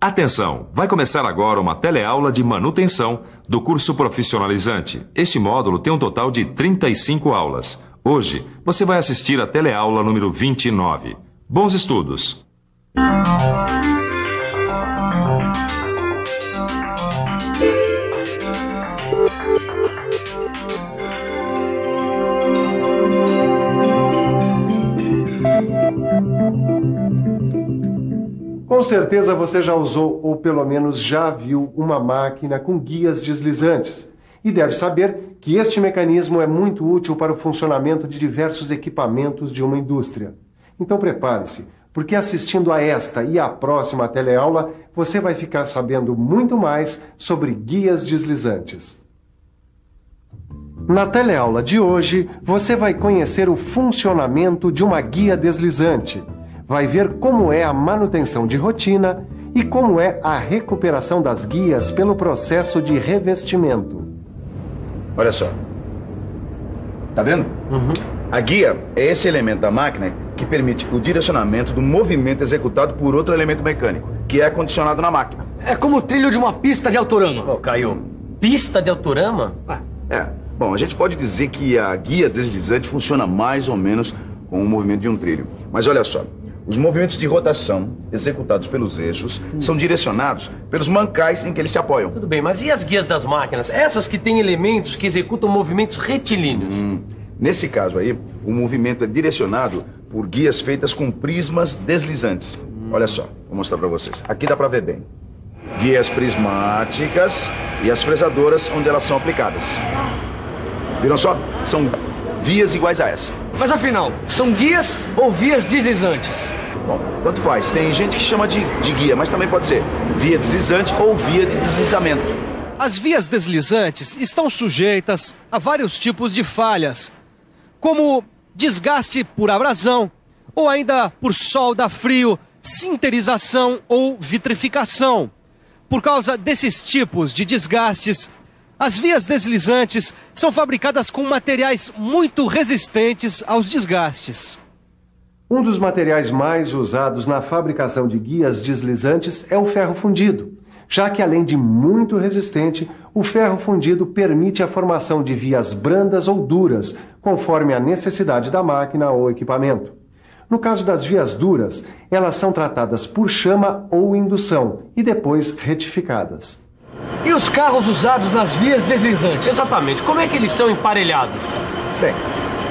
Atenção! Vai começar agora uma teleaula de manutenção do curso profissionalizante. Este módulo tem um total de 35 aulas. Hoje, você vai assistir a teleaula número 29. Bons estudos! Com certeza você já usou ou pelo menos já viu uma máquina com guias deslizantes e deve saber que este mecanismo é muito útil para o funcionamento de diversos equipamentos de uma indústria. Então prepare-se, porque assistindo a esta e à próxima teleaula você vai ficar sabendo muito mais sobre guias deslizantes. Na teleaula de hoje você vai conhecer o funcionamento de uma guia deslizante. Vai ver como é a manutenção de rotina e como é a recuperação das guias pelo processo de revestimento. Olha só. Tá vendo? A guia é esse elemento da máquina que permite o direcionamento do movimento executado por outro elemento mecânico, que é condicionado na máquina. É como o trilho de uma pista de autorama. Ô, Caio, pista de autorama? Bom, a gente pode dizer que a guia deslizante funciona mais ou menos com o movimento de um trilho. Mas olha só. Os movimentos de rotação executados pelos eixos são direcionados pelos mancais em que eles se apoiam. Tudo bem, mas e as guias das máquinas? Essas que têm elementos que executam movimentos retilíneos? Nesse caso aí, o movimento é direcionado por guias feitas com prismas deslizantes. Olha só, vou mostrar pra vocês. Aqui dá pra ver bem. Guias prismáticas e as fresadoras onde elas são aplicadas. Viram só? São vias iguais a essa. Mas afinal, são guias ou vias deslizantes? Bom, tanto faz. Tem gente que chama de guia, mas também pode ser via deslizante ou via de deslizamento. As vias deslizantes estão sujeitas a vários tipos de falhas, como desgaste por abrasão, ou ainda por solda frio, sinterização ou vitrificação. Por causa desses tipos de desgastes, as vias deslizantes são fabricadas com materiais muito resistentes aos desgastes. Um dos materiais mais usados na fabricação de guias deslizantes é o ferro fundido, já que além de muito resistente, o ferro fundido permite a formação de vias brandas ou duras, conforme a necessidade da máquina ou equipamento. No caso das vias duras, elas são tratadas por chama ou indução e depois retificadas. E os carros usados nas vias deslizantes? Exatamente, como é que eles são emparelhados? Bem,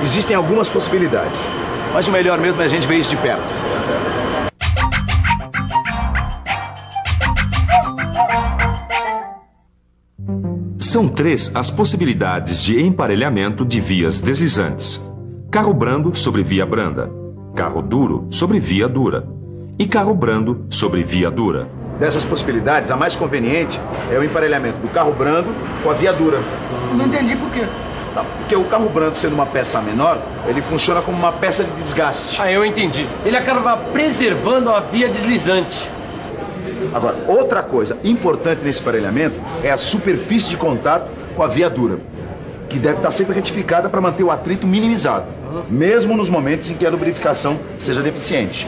existem algumas possibilidades, mas o melhor mesmo é a gente ver isso de perto. São 3 as possibilidades de emparelhamento de vias deslizantes: carro brando sobre via branda, carro duro sobre via dura e carro brando sobre via dura. Dessas possibilidades, a mais conveniente é o emparelhamento do carro brando com a via dura. Não entendi por quê. Porque o carro brando, sendo uma peça menor, ele funciona como uma peça de desgaste. Eu entendi. Ele acaba preservando a via deslizante. Agora, outra coisa importante nesse emparelhamento é a superfície de contato com a via dura, que deve estar sempre retificada para manter o atrito minimizado, mesmo nos momentos em que a lubrificação seja deficiente.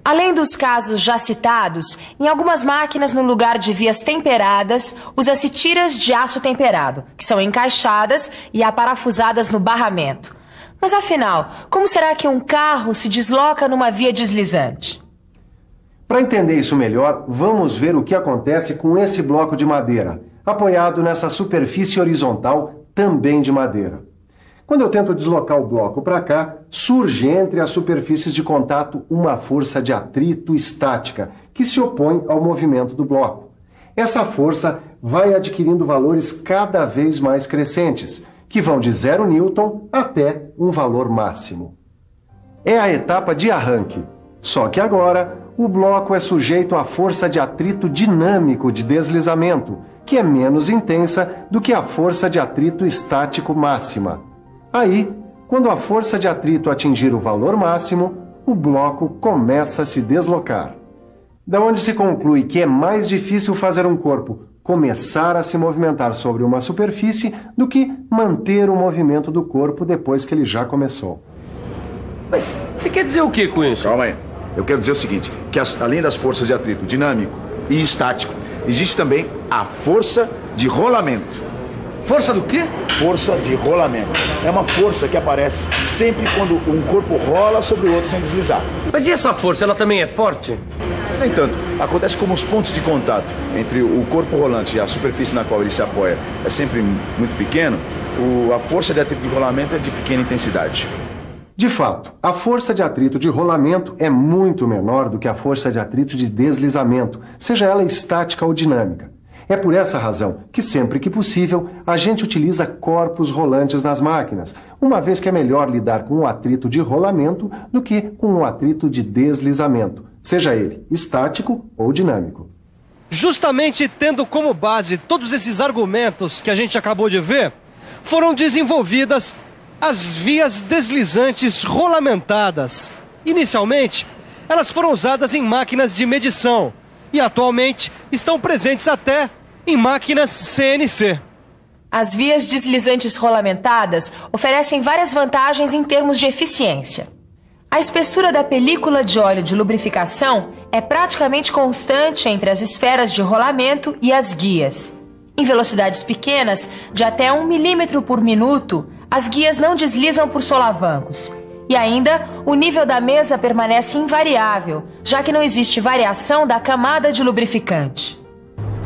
Além dos casos já citados, em algumas máquinas no lugar de vias temperadas, usa-se tiras de aço temperado, que são encaixadas e aparafusadas no barramento. Mas afinal, como será que um carro se desloca numa via deslizante? Para entender isso melhor, vamos ver o que acontece com esse bloco de madeira, apoiado nessa superfície horizontal também de madeira. Quando eu tento deslocar o bloco para cá, surge entre as superfícies de contato uma força de atrito estática, que se opõe ao movimento do bloco. Essa força vai adquirindo valores cada vez mais crescentes, que vão de 0 newton até um valor máximo. É a etapa de arranque, só que agora o bloco é sujeito à força de atrito dinâmico de deslizamento, que é menos intensa do que a força de atrito estático máxima. Aí, quando a força de atrito atingir o valor máximo, o bloco começa a se deslocar. Da onde se conclui que é mais difícil fazer um corpo começar a se movimentar sobre uma superfície do que manter o movimento do corpo depois que ele já começou. Mas você quer dizer o que com isso? Calma aí. Eu quero dizer o seguinte, que além das forças de atrito dinâmico e estático, existe também a força de rolamento. Força do quê? Força de rolamento. É uma força que aparece sempre quando um corpo rola sobre o outro sem deslizar. Mas e essa força, ela também é forte? No entanto, acontece como os pontos de contato entre o corpo rolante e a superfície na qual ele se apoia é sempre muito pequeno, a força de atrito de rolamento é de pequena intensidade. De fato, a força de atrito de rolamento é muito menor do que a força de atrito de deslizamento, seja ela estática ou dinâmica. É por essa razão que, sempre que possível, a gente utiliza corpos rolantes nas máquinas, uma vez que é melhor lidar com o atrito de rolamento do que com o atrito de deslizamento, seja ele estático ou dinâmico. Justamente tendo como base todos esses argumentos que a gente acabou de ver, foram desenvolvidas as vias deslizantes rolamentadas. Inicialmente, elas foram usadas em máquinas de medição e atualmente estão presentes até em máquinas CNC. As vias deslizantes rolamentadas oferecem várias vantagens em termos de eficiência. A espessura da película de óleo de lubrificação é praticamente constante entre as esferas de rolamento e as guias. Em velocidades pequenas, de até 1 milímetro por minuto, as guias não deslizam por solavancos. E ainda, o nível da mesa permanece invariável, já que não existe variação da camada de lubrificante.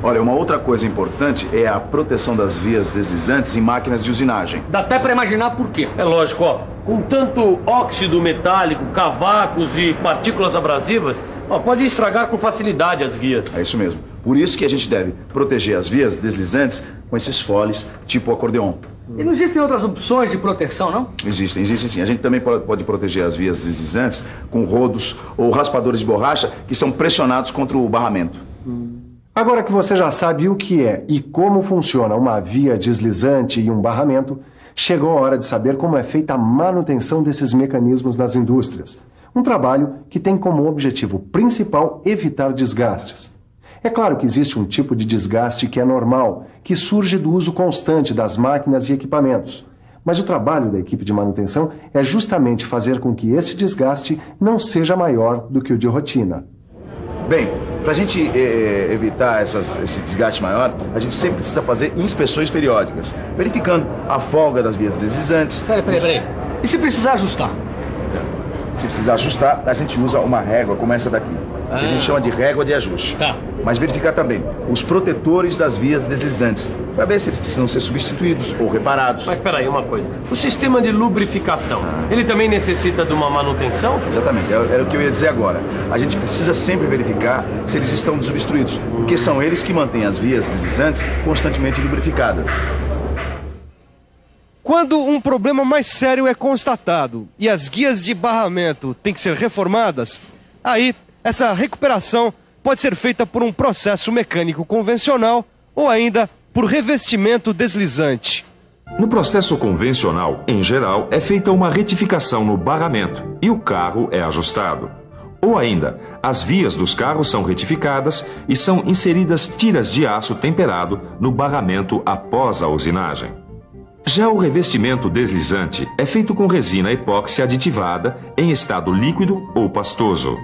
Olha, uma outra coisa importante é a proteção das vias deslizantes em máquinas de usinagem. Dá até pra imaginar por quê. É lógico, ó. Com tanto óxido metálico, cavacos e partículas abrasivas, pode estragar com facilidade as guias. É isso mesmo. Por isso que a gente deve proteger as vias deslizantes com esses foles tipo acordeon. E não existem outras opções de proteção, não? Existem sim. A gente também pode proteger as vias deslizantes com rodos ou raspadores de borracha que são pressionados contra o barramento. Agora que você já sabe o que é e como funciona uma via deslizante e um barramento, chegou a hora de saber como é feita a manutenção desses mecanismos nas indústrias. Um trabalho que tem como objetivo principal evitar desgastes. É claro que existe um tipo de desgaste que é normal, que surge do uso constante das máquinas e equipamentos. Mas o trabalho da equipe de manutenção é justamente fazer com que esse desgaste não seja maior do que o de rotina. Bem, para a gente evitar esse desgaste maior, a gente sempre precisa fazer inspeções periódicas, verificando a folga das vias deslizantes. Peraí. E se precisar ajustar? Se precisar ajustar, a gente usa uma régua como essa daqui, que a gente chama de régua de ajuste. Tá. Mas verificar também os protetores das vias deslizantes, para ver se eles precisam ser substituídos ou reparados. Mas peraí, uma coisa. O sistema de lubrificação, ele também necessita de uma manutenção? Exatamente, era o que eu ia dizer agora. A gente precisa sempre verificar se eles estão desobstruídos, porque são eles que mantêm as vias deslizantes constantemente lubrificadas. Quando um problema mais sério é constatado e as guias de barramento têm que ser reformadas, aí essa recuperação pode ser feita por um processo mecânico convencional ou ainda por revestimento deslizante. No processo convencional, em geral, é feita uma retificação no barramento e o carro é ajustado. Ou ainda, as vias dos carros são retificadas e são inseridas tiras de aço temperado no barramento após a usinagem. Já o revestimento deslizante é feito com resina epóxi aditivada em estado líquido ou pastoso.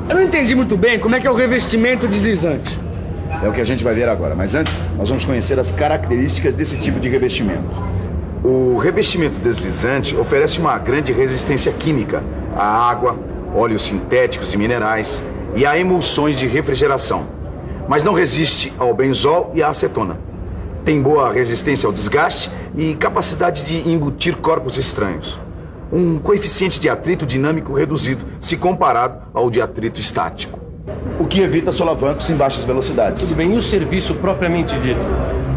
Eu não entendi muito bem como é que é o revestimento deslizante. É o que a gente vai ver agora, mas antes nós vamos conhecer as características desse tipo de revestimento. O revestimento deslizante oferece uma grande resistência química à água, óleos sintéticos e minerais e a emulsões de refrigeração, mas não resiste ao benzol e à acetona. Tem boa resistência ao desgaste e capacidade de embutir corpos estranhos. Um coeficiente de atrito dinâmico reduzido, se comparado ao de atrito estático, o que evita solavancos em baixas velocidades. Tudo bem, e o serviço propriamente dito?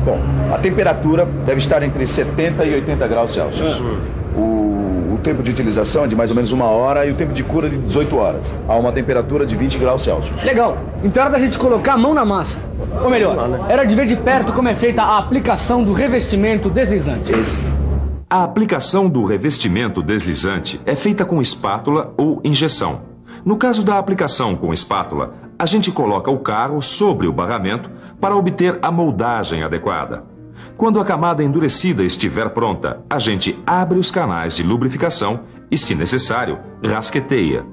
Bom, a temperatura deve estar entre 70 e 80 graus Celsius. O tempo de utilização é de mais ou menos 1 hora e o tempo de cura de 18 horas, a uma temperatura de 20 graus Celsius. Legal. Então era da gente colocar a mão na massa. Ou melhor, era de ver de perto como é feita a aplicação do revestimento deslizante. A aplicação do revestimento deslizante é feita com espátula ou injeção. No caso da aplicação com espátula, a gente coloca o carro sobre o barramento para obter a moldagem adequada. Quando a camada endurecida estiver pronta, a gente abre os canais de lubrificação e, se necessário, rasqueteia.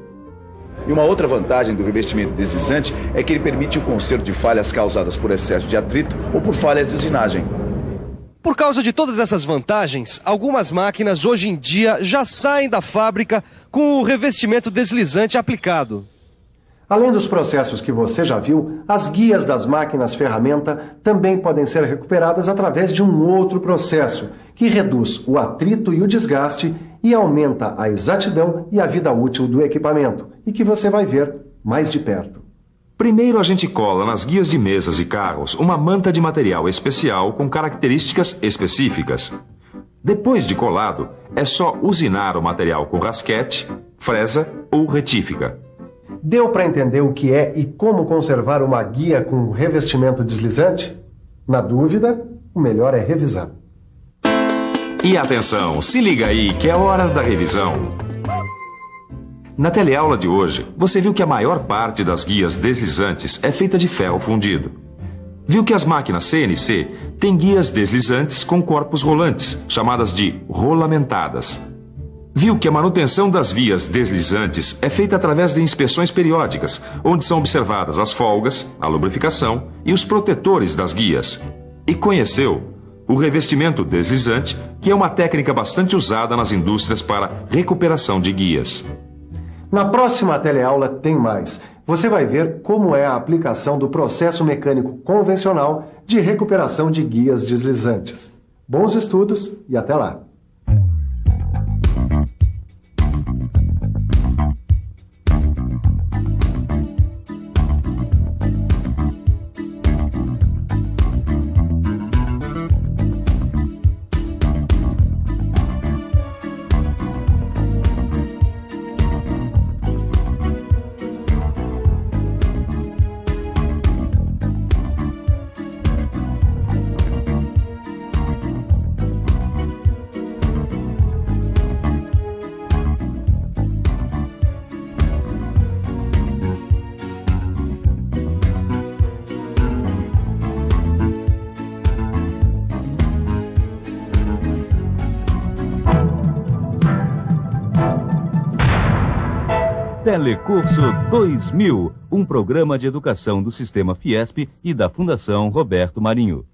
E uma outra vantagem do revestimento deslizante é que ele permite o conserto de falhas causadas por excesso de atrito ou por falhas de usinagem. Por causa de todas essas vantagens, algumas máquinas hoje em dia já saem da fábrica com o revestimento deslizante aplicado. Além dos processos que você já viu, as guias das máquinas ferramenta também podem ser recuperadas através de um outro processo, que reduz o atrito e o desgaste e aumenta a exatidão e a vida útil do equipamento, e que você vai ver mais de perto. Primeiro a gente cola nas guias de mesas e carros uma manta de material especial com características específicas. Depois de colado, é só usinar o material com rasquete, fresa ou retífica. Deu para entender o que é e como conservar uma guia com revestimento deslizante? Na dúvida, o melhor é revisar. E atenção, se liga aí que é hora da revisão. Na teleaula de hoje, você viu que a maior parte das guias deslizantes é feita de ferro fundido. Viu que as máquinas CNC têm guias deslizantes com corpos rolantes, chamadas de rolamentadas. Viu que a manutenção das vias deslizantes é feita através de inspeções periódicas, onde são observadas as folgas, a lubrificação e os protetores das guias. E conheceu o revestimento deslizante, que é uma técnica bastante usada nas indústrias para recuperação de guias. Na próxima teleaula tem mais. Você vai ver como é a aplicação do processo mecânico convencional de recuperação de guias deslizantes. Bons estudos e até lá! Telecurso 2000, um programa de educação do Sistema Fiesp e da Fundação Roberto Marinho.